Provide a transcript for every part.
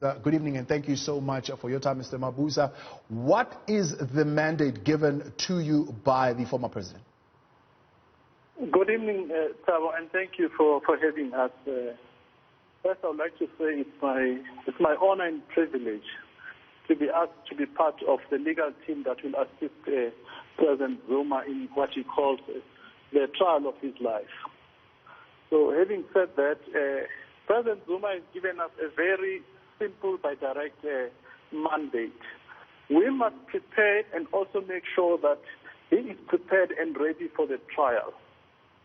Good evening, and thank you so much for your time, Mr. Mabuza. What is the mandate given to you by the former president? Good evening, Thabo, and thank you for having us. First, I would like to say it's my honor and privilege to be asked to be part of the legal team that will assist President Zuma in what he calls the trial of his life. So, having said that, President Zuma has given us a very simple but direct mandate. We must prepare and also make sure that he is prepared and ready for the trial.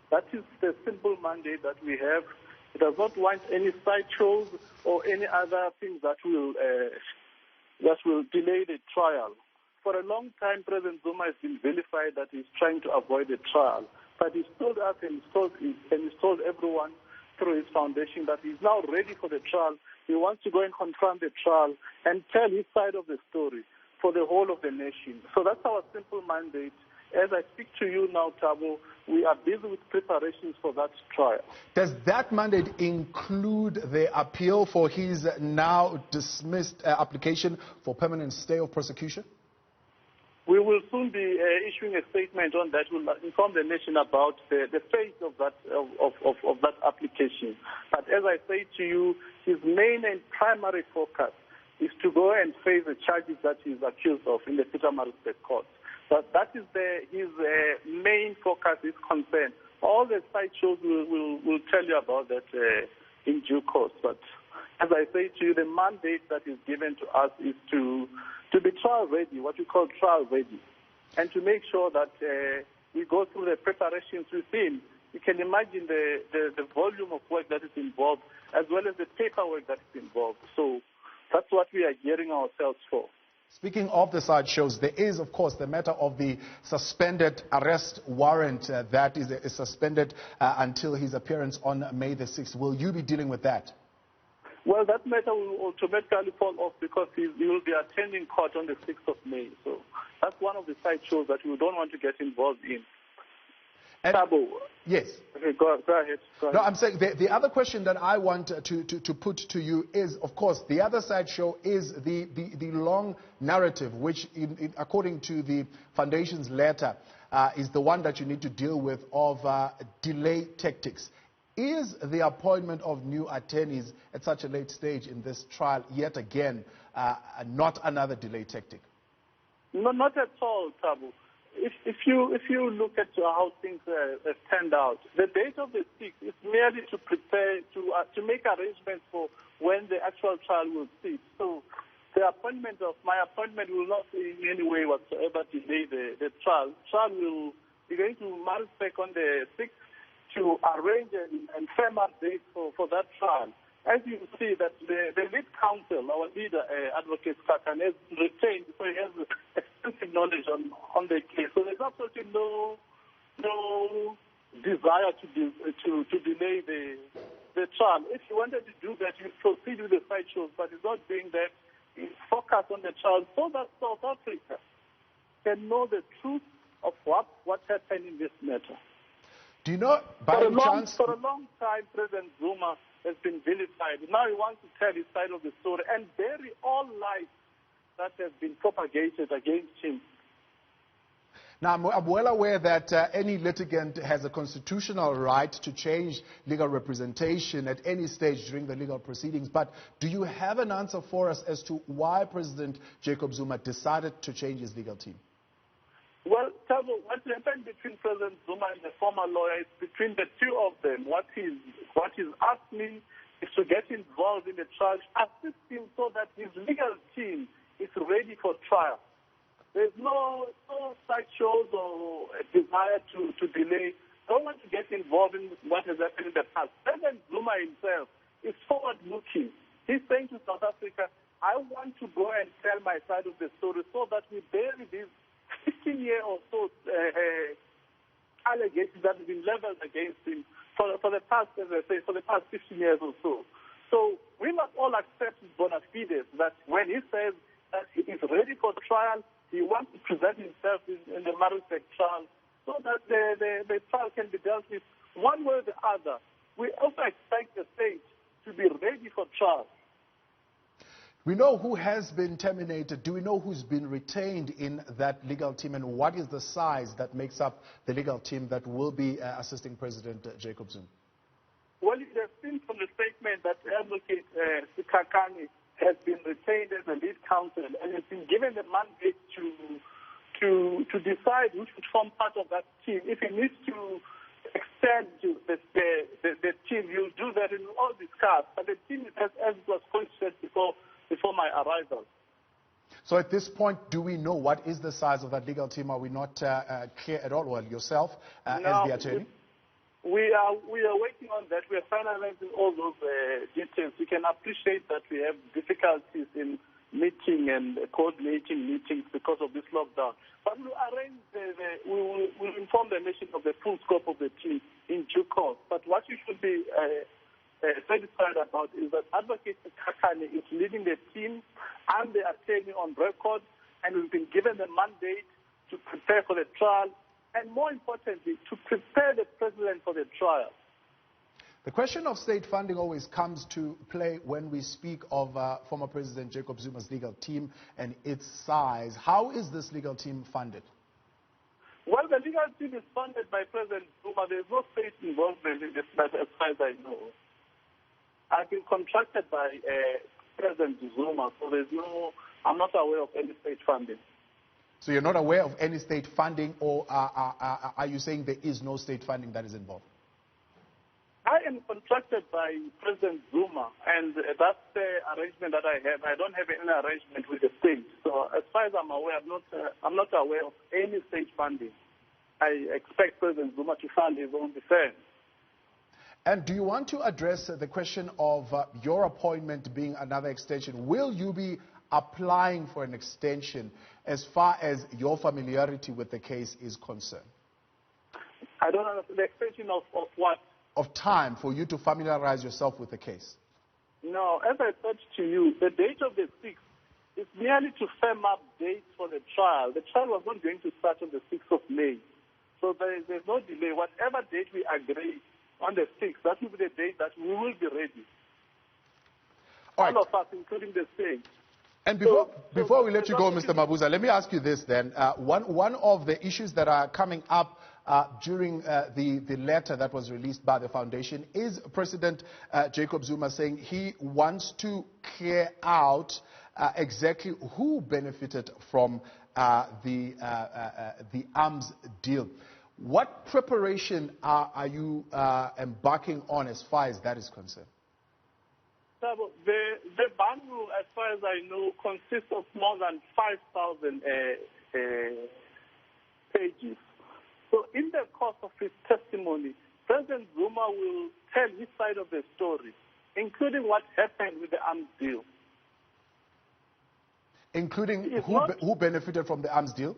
That is the simple mandate that we have. He does not want any sideshows or any other things that will delay the trial. For a long time, President Zuma has been vilified that he's trying to avoid the trial. But he's told us and he's told everyone through his foundation that he's now ready for the trial. He wants to go and confront the trial and tell his side of the story for the whole of the nation. So that's our simple mandate. As I speak to you now, Thabo, we are busy with preparations for that trial. Does that mandate include the appeal for his now dismissed application for permanent stay of prosecution? We will soon be issuing a statement on that. We'll inform the nation about the fate of that application. But as I say to you, his main and primary focus is to go and face the charges that he is accused of in the Pietermaritzburg court. But that is his main focus, his concern. All the sideshows will tell you about that in due course. But as I say to you, the mandate that is given to us is to be trial ready, what we call trial ready, and to make sure that we go through the preparations with him. You can imagine the volume of work that is involved, as well as the paperwork that is involved. So that's what we are gearing ourselves for. Speaking of the sideshows, there is, of course, the matter of the suspended arrest warrant that is suspended until his appearance on May the 6th. Will you be dealing with that? Well, that matter will automatically fall off because he will be attending court on the 6th of May. So that's one of the sideshows that we don't want to get involved in. Thabo. Yes. Okay, go ahead. No, I'm saying the other question that I want to put to you is, of course, the other sideshow is the long narrative, which, according to the foundation's letter, is the one that you need to deal with of delay tactics. Is the appointment of new attorneys at such a late stage in this trial yet again not another delay tactic? No, not at all, Thabo. If you look at how things have turned out, the date of the 6th is merely to prepare to make arrangements for when the actual trial will cease. So my appointment will not in any way whatsoever delay the trial. Trial will be going to Maritzburg on the 6th to arrange and firm up dates for that trial. As you see that the lead counsel, our leader, Advocate Kakan, has retained, so he has extensive knowledge on the case. So there's absolutely no desire to delay the trial. If he wanted to do that, he would proceed with the sideshows, but he's not doing that. He's focused on the trial so that South Africa can know the truth of what happened in this matter. Do you know, by any chance... For a long time, President Zuma has been vilified. Now he wants to tell his side of the story and bury all lies that have been propagated against him. Now, I'm well aware that any litigant has a constitutional right to change legal representation at any stage during the legal proceedings, but do you have an answer for us as to why President Jacob Zuma decided to change his legal team? Well, Thabo, what happened between President Zuma and the former lawyer is between the two of them. What he's asked me is to get involved in the trial, assist him so that his legal team is ready for trial. There's no sideshows or a desire to delay. I don't want to get involved in what has happened in the past. President Zuma himself is forward-looking. He's saying to South Africa, I want to go and tell my side of the story so that we bury these 15-year or so allegations that have been leveled against him for the past, as I say, for the past 15 years or so. So we must all accept his bona fides that when he says that he is ready for trial, he wants to present himself in the Maritzburg trial so that the trial can be dealt with one way or the other. We also expect the state to be ready for trial. We know who has been terminated. Do we know who's been retained in that legal team, and what is the size that makes up the legal team that will be assisting President Jacob Zuma? Well, it has seen from the statement that Advocate Sikhakhane has been retained as a lead counsel and has been given the mandate to decide who should form part of that team. If he needs to extend the team, he'll do that, and we'll all discuss. But the team, as it was constituted before my arrival. So at this point, do we know what is the size of that legal team? Are we not clear at all? Well, yourself as the attorney? We are working on that. We are finalizing all those details. You can appreciate that we have difficulties in meeting and coordinating meetings because of this lockdown. But we'll arrange we'll inform the nation of the full scope of the team in due course. But what you should be satisfied about is that Advocate Sikhakhane is leading the team and the attorney on record, and we've been given the mandate to prepare for the trial, and more importantly, to prepare the president for the trial. The question of state funding always comes to play when we speak of former President Jacob Zuma's legal team and its size. How is this legal team funded? Well, the legal team is funded by President Zuma. There's no state involvement in this matter as far as I know. I've been contracted by President Zuma, so I'm not aware of any state funding. So you're not aware of any state funding, or are you saying there is no state funding that is involved? I am contracted by President Zuma, and that's the arrangement that I have. I don't have any arrangement with the state. So as far as I'm aware, I'm not aware of any state funding. I expect President Zuma to fund his own defense. And do you want to address the question of your appointment being another extension? Will you be applying for an extension as far as your familiarity with the case is concerned? I don't know the extension of what? Of time for you to familiarize yourself with the case. No, as I said to you, the date of the 6th is merely to firm up dates for the trial. The trial was not going to start on the 6th of May. So there's no delay. Whatever date we agree on the 6th, that will be the date that we will be ready. All of us, including the state. And before we let you go, Mr. Mabuza, let me ask you this then. One of the issues that are coming up during the letter that was released by the foundation is President Jacob Zuma saying he wants to clear out exactly who benefited from the arms deal. What preparation are you embarking on as far as that is concerned? The bundle, as far as I know, consists of more than 5,000 pages. So in the course of his testimony, President Zuma will tell his side of the story, including what happened with the arms deal. Including who benefited from the arms deal?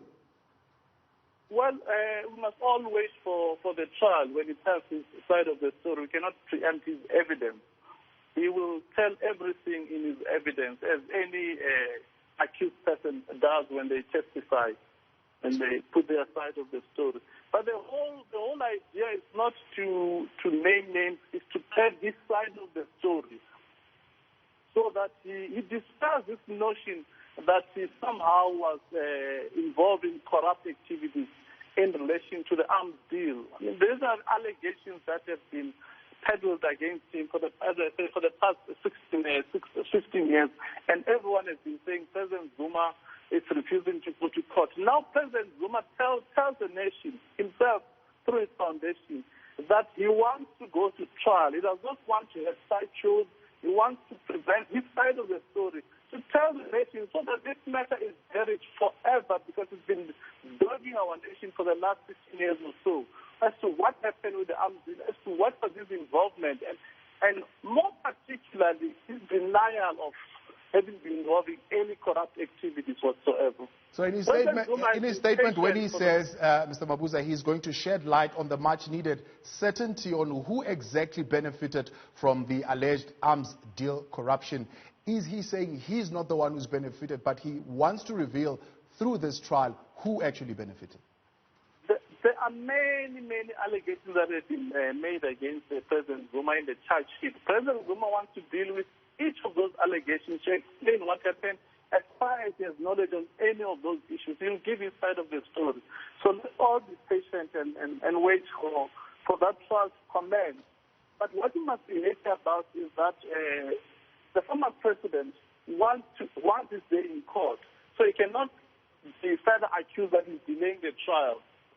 Well, we must all wait for the trial when he tells his side of the story. We cannot preempt his evidence. He will tell everything in his evidence, as any accused person does when they testify and they put their side of the story. But the whole idea is not to name names, it's to tell his side of the story, so that he dispels this notion that he somehow was involved in corrupt activities in relation to the arms deal. I mean, these are allegations that have been peddled against him for the past 15 years, and everyone has been saying President Zuma is refusing to go to court. Now President Zuma tells the nation himself through his foundation that he wants to go to trial. He does not want to have side shows. He wants to present his side of the story, to tell the nation so that this matter is buried forever, because it's been dogging our nation for the last 15 years or so, as to what happened with the arms deal, as to what was his involvement, and more particularly his denial of having been involved in any corrupt activities whatsoever. So in his statement when he says, Mr. Mabuza, he's going to shed light on the much-needed certainty on who exactly benefited from the alleged arms deal corruption, is he saying he's not the one who's benefited, but he wants to reveal through this trial who actually benefited? There are many allegations that have been made against President Zuma in the charge sheet. President Zuma wants to deal with each of those allegations to explain what happened as far as he has knowledge on any of those issues. He'll give his side of the story. So let's all be patient and wait for that trial to commence. But what we must be happy about is that the former president wants his day in court. So he cannot be further accused that he's delaying the trial.